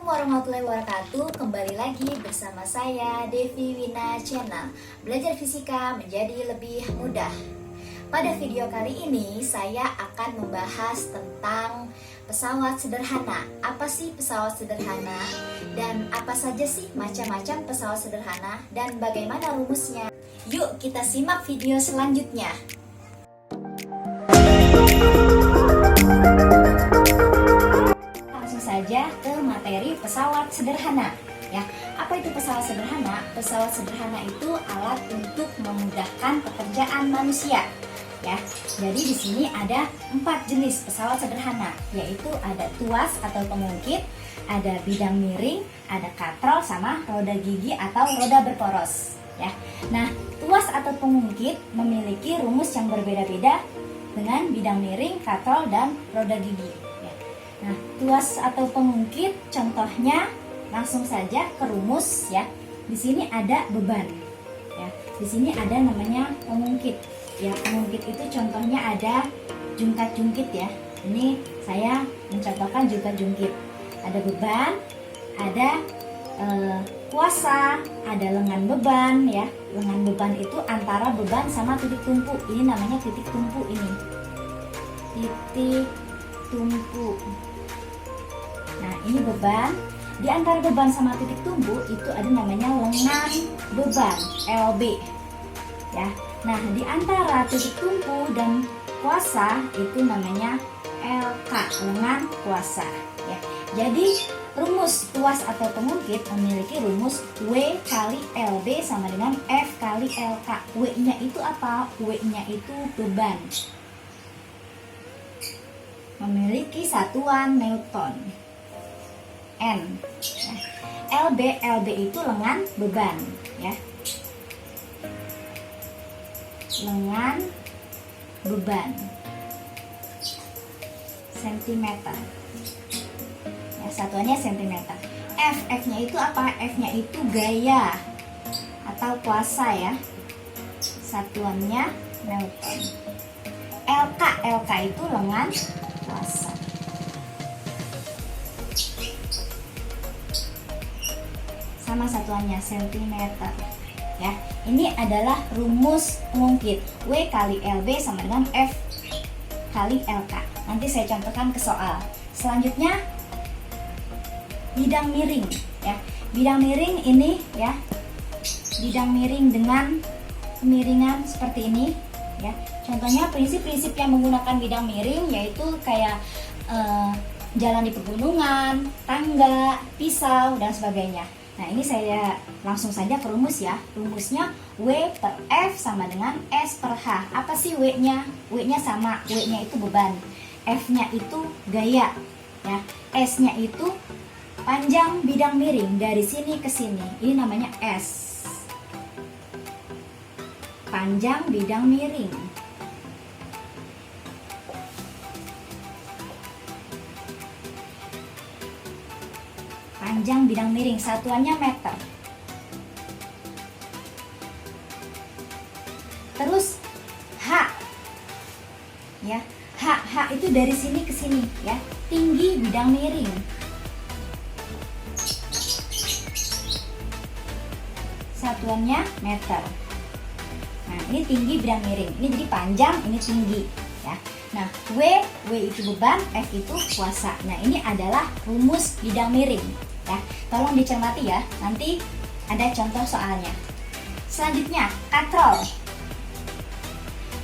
Assalamualaikum warahmatullahi wabarakatuh. Kembali lagi bersama saya Devi Wina Channel. Belajar fisika menjadi lebih mudah. Pada video kali ini saya akan membahas tentang pesawat sederhana. Apa sih pesawat sederhana? Dan apa saja sih macam-macam pesawat sederhana? Dan bagaimana rumusnya? Yuk kita simak video selanjutnya. Saja ke materi pesawat sederhana. Ya, apa itu pesawat sederhana? Pesawat sederhana itu alat untuk memudahkan pekerjaan manusia. Ya, jadi di sini ada 4 jenis pesawat sederhana, yaitu ada tuas atau pengungkit, ada bidang miring, ada katrol, sama roda gigi atau roda berporos. Ya, nah tuas atau pengungkit memiliki rumus yang berbeda-beda dengan bidang miring, katrol, dan roda gigi. Nah, tuas atau pengungkit contohnya langsung saja ke rumus ya. Di sini ada beban. Ya, di sini ada namanya pengungkit. Ya, pengungkit itu contohnya ada jungkat-jungkit ya. Ini saya mencontohkan jungkat-jungkit. Ada beban, ada kuasa, ada lengan beban ya. Lengan beban itu antara beban sama titik tumpu. Ini namanya titik tumpu ini. Titik tumpu. Nah, ini beban. Di antara beban sama titik tumpu itu ada namanya lengan beban, LB. Ya. Nah, di antara titik tumpu dan kuasa itu namanya LK, lengan kuasa. Ya. Jadi, rumus tuas atau pengungkit memiliki rumus W kali LB sama dengan F kali LK. W-nya itu apa? W-nya itu beban. Memiliki satuan Newton. N. LB itu lengan beban ya. Lengan beban sentimeter. Ya, satuannya sentimeter. F-nya itu apa? F-nya itu gaya atau kuasa ya. Satuannya Newton. LK itu lengan kuasa. Sama satuannya sentimeter ya. Ini adalah rumus pengungkit. W kali LB sama dengan F kali LK. Nanti saya contohkan ke soal. Selanjutnya bidang miring ya. Bidang miring ini ya. Bidang miring dengan kemiringan seperti ini ya. Contohnya prinsip-prinsip yang menggunakan bidang miring yaitu kayak jalan di pegunungan, tangga, pisau dan sebagainya. Nah, ini saya langsung saja ke rumus ya. Rumusnya W per F sama dengan S per H. Apa sih W-nya? W-nya sama. W-nya itu beban. F-nya itu gaya. Ya. S-nya itu panjang bidang miring dari sini ke sini. Ini namanya S. Panjang bidang miring. Panjang bidang miring, satuannya meter. Terus H ya. H itu dari sini ke sini ya. Tinggi bidang miring. Satuannya meter. Nah, ini tinggi bidang miring. Ini jadi panjang, ini tinggi ya. Nah, W itu beban, F itu kuasa. Nah, ini adalah rumus bidang miring. Ya, tolong dicermati ya. Nanti ada contoh soalnya. Selanjutnya, katrol.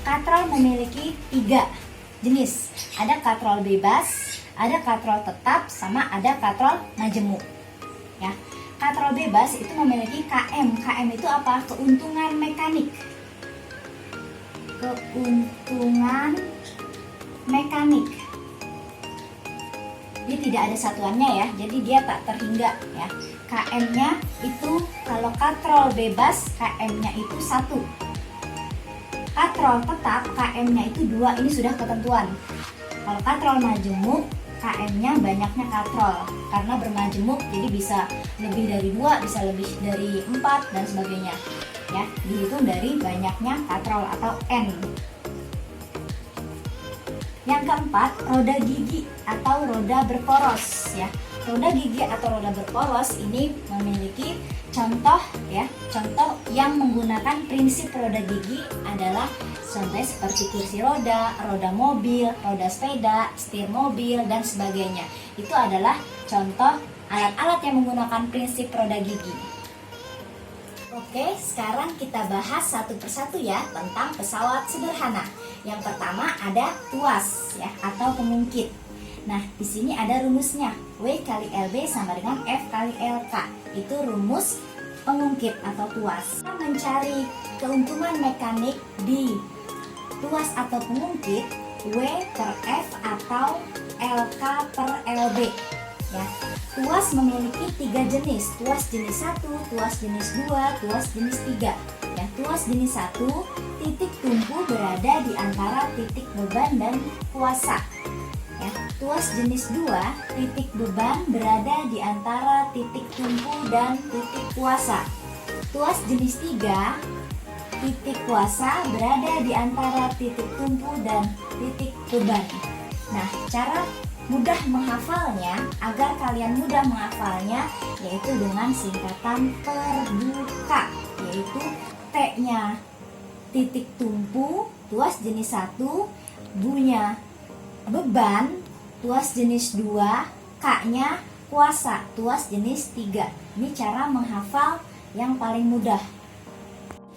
Katrol memiliki 3 jenis. Ada katrol bebas, ada katrol tetap, sama ada katrol majemuk. Ya, katrol bebas itu memiliki KM. KM itu apa? Keuntungan mekanik. Keuntungan mekanik. Dia tidak ada satuannya ya, jadi dia tak terhingga ya. KM-nya itu kalau katrol bebas, KM-nya itu 1. Katrol tetap, KM-nya itu 2. Ini sudah ketentuan. Kalau katrol majemuk, KM-nya banyaknya katrol. Karena bermajemuk, jadi bisa lebih dari 2, bisa lebih dari 4 dan sebagainya. Ya, dihitung dari banyaknya katrol atau N. Yang keempat, roda gigi atau roda berporos ya. roda gigi atau roda berpolos ini memiliki contoh yang menggunakan prinsip roda gigi adalah contohnya seperti kursi roda, roda mobil, roda sepeda, setir mobil dan sebagainya. Itu adalah contoh alat-alat yang menggunakan prinsip roda gigi. Oke, sekarang kita bahas satu persatu ya tentang pesawat sederhana. Yang pertama ada tuas ya atau pengungkit. Nah, di sini ada rumusnya. W kali LB sama dengan F kali LK. Itu rumus pengungkit atau tuas. Kita mencari keuntungan mekanik di tuas atau pengungkit, W per F atau LK per LB. Ya, tuas memiliki 3 jenis, tuas jenis 1, tuas jenis 2, tuas jenis 3. Ya, tuas jenis 1, titik tumpu berada di antara titik beban dan kuasa. Ya, tuas jenis 2, titik beban berada di antara titik tumpu dan titik kuasa. Tuas jenis 3, titik kuasa berada di antara titik tumpu dan titik beban. Nah, cara mudah menghafalnya, agar kalian mudah menghafalnya, yaitu dengan singkatan terbuka, yaitu T-nya titik tumpu, tuas jenis 1, Bu-nya beban, tuas jenis 2, K-nya kuasa, tuas jenis 3. Ini cara menghafal yang paling mudah.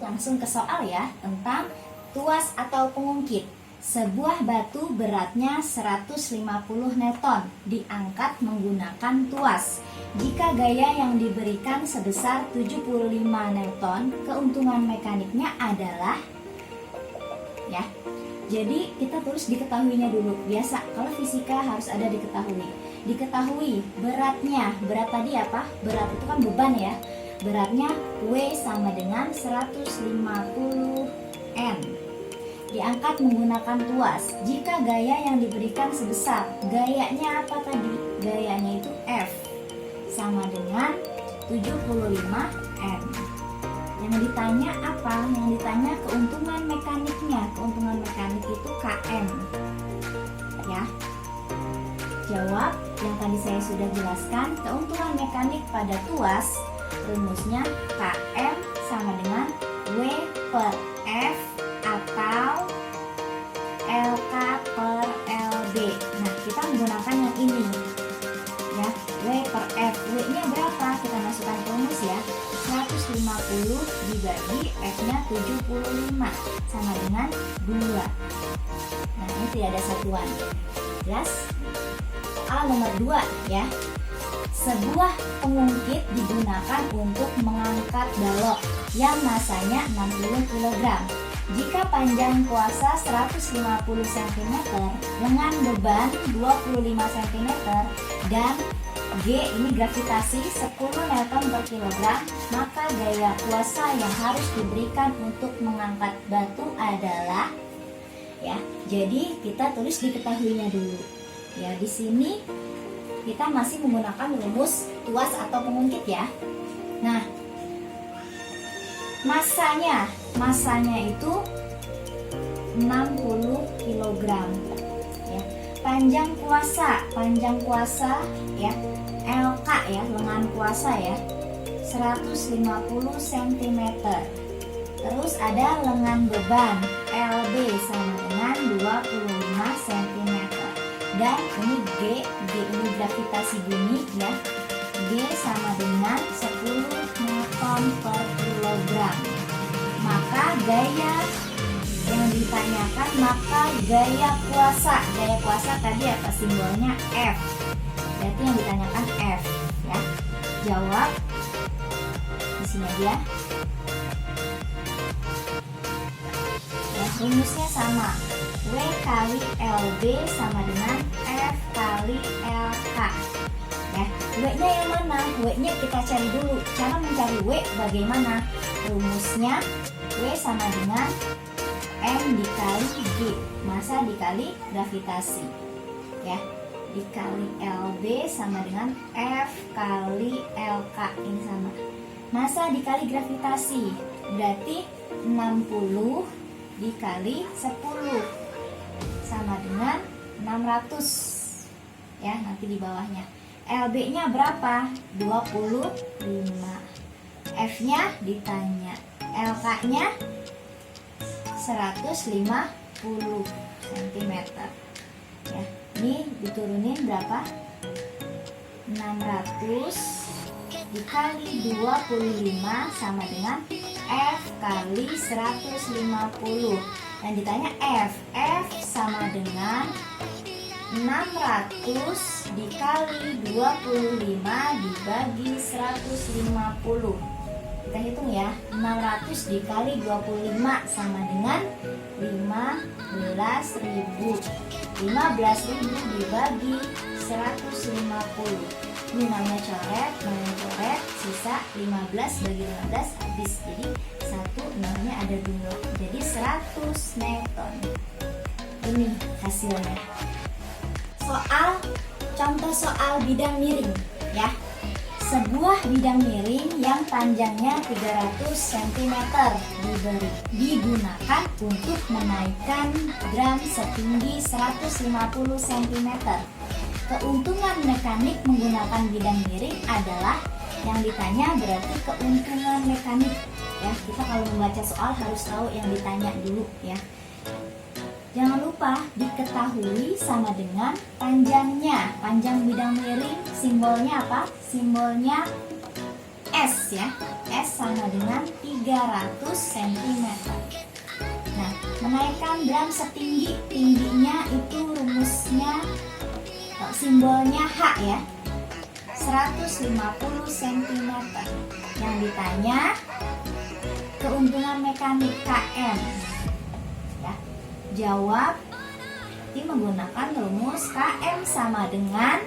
Langsung ke soal ya, tentang tuas atau pengungkit. Sebuah batu beratnya 150 Newton diangkat menggunakan tuas. Jika gaya yang diberikan sebesar 75 Newton, keuntungan mekaniknya adalah ya. Jadi kita tulis diketahuinya dulu. Biasa kalau fisika harus ada diketahui. Diketahui beratnya. Berat tadi apa? Berat itu kan beban ya. Beratnya W sama dengan 150 N. Diangkat menggunakan tuas. Jika gaya yang diberikan sebesar, gayanya apa tadi? Gayanya itu F sama dengan 75 N. Yang ditanya apa? Yang ditanya keuntungan mekaniknya. Keuntungan mekanik itu Kn. Ya. Jawab yang tadi saya sudah jelaskan. Keuntungan mekanik pada tuas rumusnya Km sama dengan W per F atau LK per LB. Nah, kita menggunakan yang ini ya, W per F. W nya berapa? Kita masukkan ke rumus ya, 150 dibagi F nya 75 sama dengan 2. Nah, ini tidak ada satuan. Jelas? Soal nomor 2 ya. Sebuah pengungkit digunakan untuk mengangkat balok yang masanya 60 kg. Jika panjang kuasa 150 cm, lengan beban 25 cm, dan G ini gravitasi 10 Newton per kilogram, maka gaya kuasa yang harus diberikan untuk mengangkat batu adalah ya. Jadi kita tulis diketahuinya dulu. Ya, di sini kita masih menggunakan rumus tuas atau pengungkit ya. Nah, masanya itu 60 kg ya. Panjang kuasa ya, LK ya, lengan kuasa ya, 150 cm. Terus ada lengan beban LB sama dengan 25 cm. Dan ini G ini gravitasi bumi ya. G sama dengan 10 Newton per kilogram. Maka gaya yang ditanyakan, gaya kuasa tadi apa simbolnya? F. Berarti yang ditanyakan F ya. Jawab di sini aja. Ya, rumusnya sama. W kali LB sama dengan F kali LK. Ya, W-nya yang mana? W-nya kita cari dulu. Cara mencari W bagaimana? Rumusnya W sama dengan M dikali G, massa dikali gravitasi. Ya, dikali LB sama dengan F kali LK, ini sama. Massa dikali gravitasi, berarti 60 dikali 10 sama dengan 600 ya, nanti di bawahnya. LB-nya berapa? 25. F-nya ditanya. LK-nya 150 cm. Ya, ini diturunin berapa? 600 dikali 25 sama dengan F kali 150. Dan ditanya F sama dengan 600 dikali 25 dibagi 150. Kita hitung ya, 600 dikali 25 sama dengan 15.000. 15.000 dibagi 150. Ini namanya coret, sisa 15 bagi 15 habis. Jadi 1 ada 2. Jadi 100 Newton. Ini hasilnya. Contoh soal bidang miring ya. Sebuah bidang miring yang panjangnya 300 cm digunakan untuk menaikkan drum setinggi 150 cm. Keuntungan mekanik menggunakan bidang miring adalah yang ditanya berarti keuntungan mekanik ya. Kita kalau membaca soal harus tahu yang ditanya dulu ya. Jangan lupa diketahui sama dengan panjangnya. Panjang bidang miring simbolnya apa? Simbolnya S ya. S sama dengan 300 cm. Nah, menaikkan drum setinggi, tingginya itu rumusnya simbolnya H ya. 150 cm. Yang ditanya keuntungan mekanik KM. Jawab ini menggunakan rumus KM sama dengan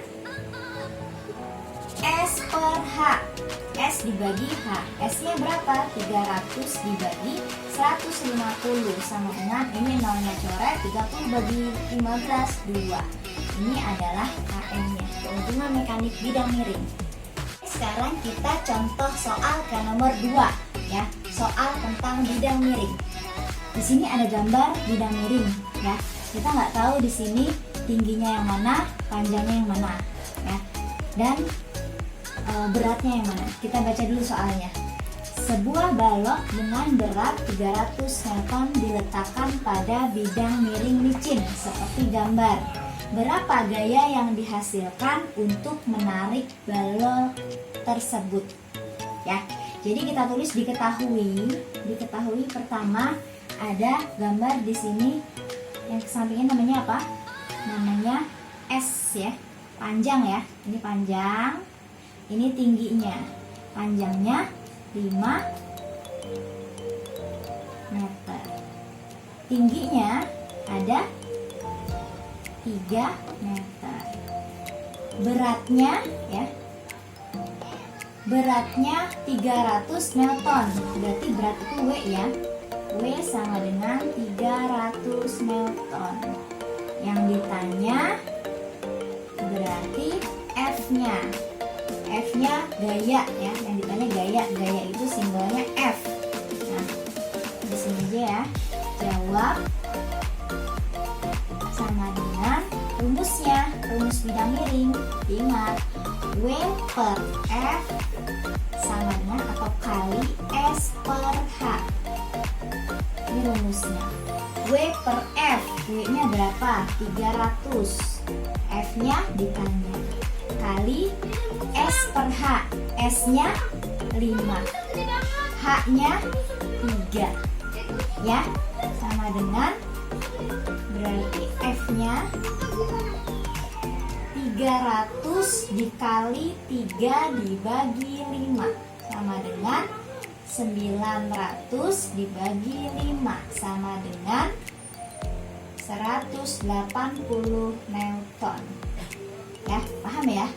S per H. S dibagi H. S-nya berapa? 300 dibagi 150 sama dengan ini nolnya coret, 30 bagi 15 2. Ini adalah KM-nya, keuntungan mekanik bidang miring. Sekarang kita contoh soal ke nomor 2 ya, soal tentang bidang miring. Di sini ada gambar bidang miring ya. Kita nggak tahu di sini tingginya yang mana, panjangnya yang mana ya. Dan beratnya yang mana. Kita baca dulu soalnya. Sebuah balok dengan berat 300 Newton diletakkan pada bidang miring licin seperti gambar. Berapa gaya yang dihasilkan untuk menarik balok tersebut? Ya. Jadi kita tulis diketahui pertama ada gambar di sini yang kesampingnya namanya apa? Namanya S ya, panjang ya. Ini panjang, ini tingginya. Panjangnya 5 meter. Tingginya ada 3 meter. Beratnya ya. Beratnya 300 Newton. Berarti berat itu W ya. W sama dengan 300 Newton. Yang ditanya berarti F-nya. F-nya gaya ya. Yang ditanya gaya. Gaya itu simbolnya F. Nah, di sini aja ya. Jawab sama dengan rumusnya. Rumus bidang miring. Ingat, W per F sama dengan atau kali S per H. Ini rumusnya. W per F, W-nya berapa? 300. F-nya ditanya. Kali S per H. S-nya 5. H-nya 3. Ya, sama dengan berarti F-nya 300 dikali 3 dibagi 5 sama dengan 900 dibagi 5 sama dengan 180 Newton. Ya, paham ya?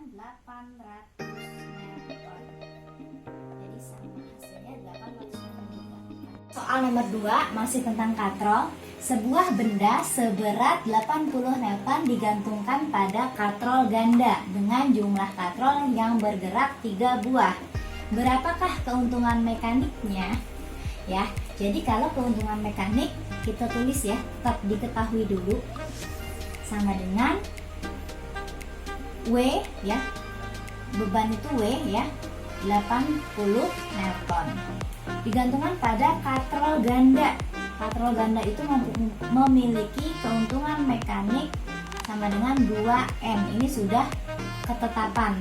dengan 800 Newton. Jadi sama hasilnya 800 Newton juga. Soal nomor 2 masih tentang katrol. Sebuah benda seberat 80 Newton digantungkan pada katrol ganda dengan jumlah katrol yang bergerak 3 buah. Berapakah keuntungan mekaniknya? Ya, jadi kalau keuntungan mekanik kita tulis ya, tetap diketahui dulu. Sama dengan W ya. Beban itu W ya, 80 Newton. Digantungkan pada katrol ganda. Katrol ganda itu memiliki keuntungan mekanik sama dengan 2N. Ini sudah ketetapan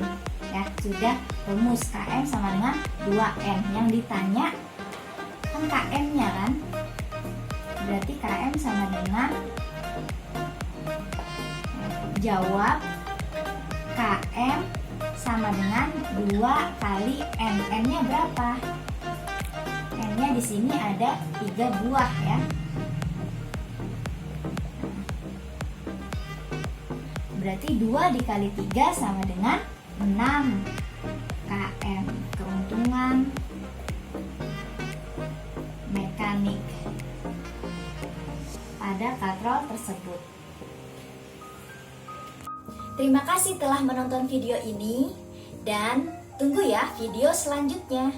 ya, sudah rumus KM sama dengan 2N. Yang ditanya kan KM-nya kan, berarti KM sama dengan, jawab KM sama dengan 2 kali N. N-nya berapa? N-nya di sini ada 3 buah ya. Berarti 2 dikali 3 sama dengan 6 km. Keuntungan mekanik pada katrol tersebut. Terima kasih telah menonton video ini dan tunggu ya video selanjutnya.